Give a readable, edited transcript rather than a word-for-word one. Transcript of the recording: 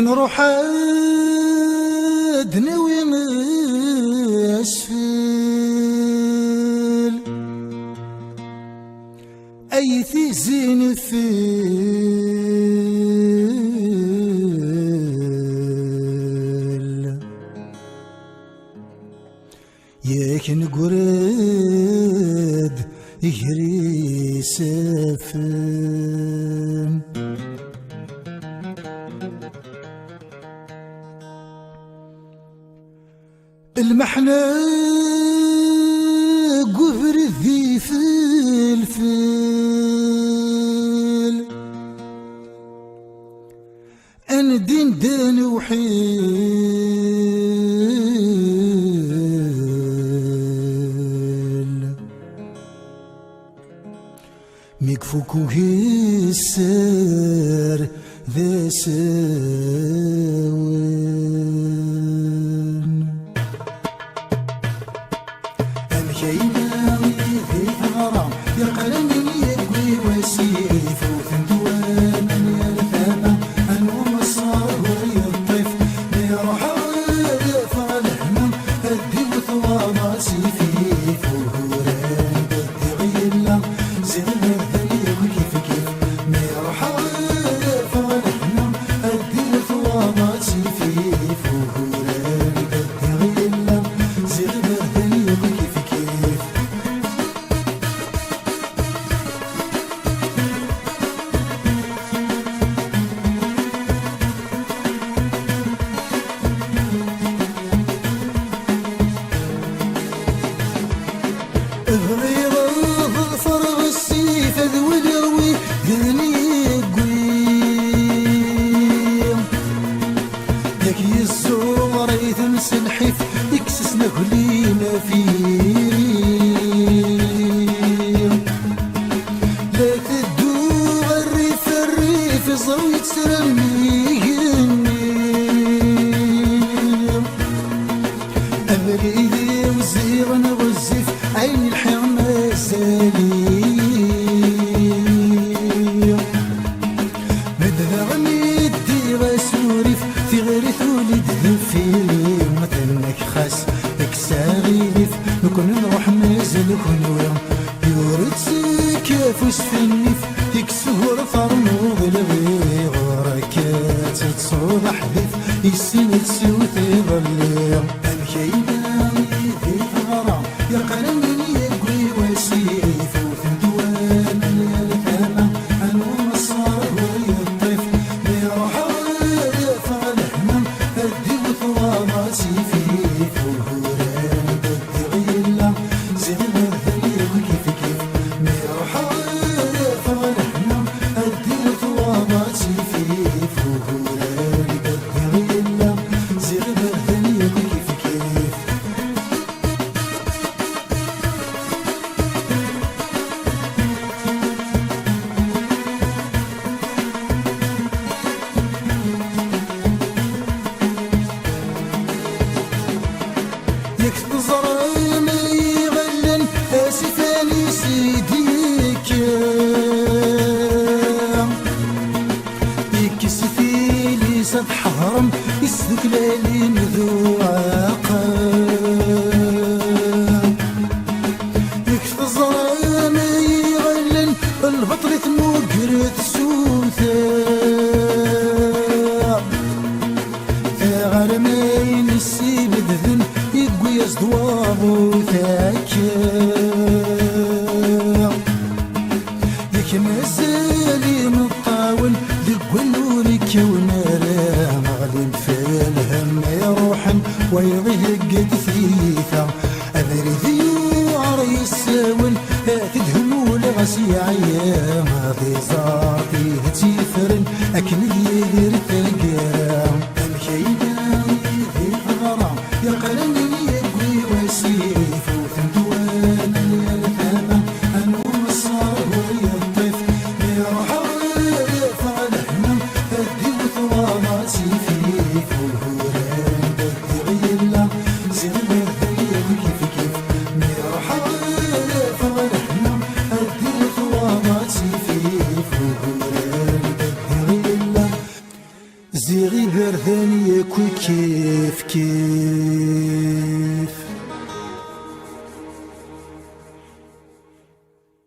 نروح عاد ناوي اسفل اي تيزين الفيل ياك نقرد يجري سافن المحنى قفر ذي فلفل أنا دين دان وحيل ميكفوكو هيسر ذا ساون الكينا ذي غرام يقرني يقوي وسيف وثندوان يا الفما انوم الصار ويطيف يروح فالهمم ادي وثوى سيفيف وهوران بدي غيلا زغل ذلي كيف كيف يروح فالهمم ادي وثوى سيفيف وهوران بدي غيلا زغل ذلي كيف كيف غير فرغ السيف ذوي يروي ذني قويم ذاك يزور يتمس الحيف يكسس نهلينا فيه لا تدوغ الريف الريف زوي تسرميه أمريدي وزيغ نغزف عين الحرمة السليم مدغني يدي غسوريف في غير ثولد ذفير مثلك خاس اكساغيف نكون نروح نازل كنويا يورد سكافوس في النيف يكسور فرموض الغيغ ركات تصور حديث يسين تسوت يظلي الكينا ذي غرام يقرني يقوي وسيف وثندوان يا الفما انوم الصار ويطيف يروح فالهمم ادي وثوى سيفيف وهوران بدي غيلا زغل ذلي كيف كيف يروح فالهمم ادي وثوى سيفيف وهوران بدي غيلا زغل ذلي كيف كيف يكتب زرعي ما يغلن اسفاني سيديك يكسفي لي سد حرم يسلك لالي مذوعاقا يكتب زرعي ما يغلن البطل تموقرت سوثا غرمين السيب ذن يقوي يصدواب وثاكا يك مازالي مطاول دقولولك ونرى مغلب في الهم يروحن ويضيق ثيثا أذري ذيو عري الساول تدهموا لغسي عيام هذي زارتي تيفرن أكن يدير التلقام الكينا ذي غرام يقرني يقوي وسيف وثندوان يا الفما انوم الصار ويطيف يروح فالهمم ادي وثوى سيفيف وهوران بدي غيلا زغل ذلي كيف كيف يروح فالهمم ادي وثوى سيفيف وهوران بدي غيلا زغل ثاني كوي كيف كيف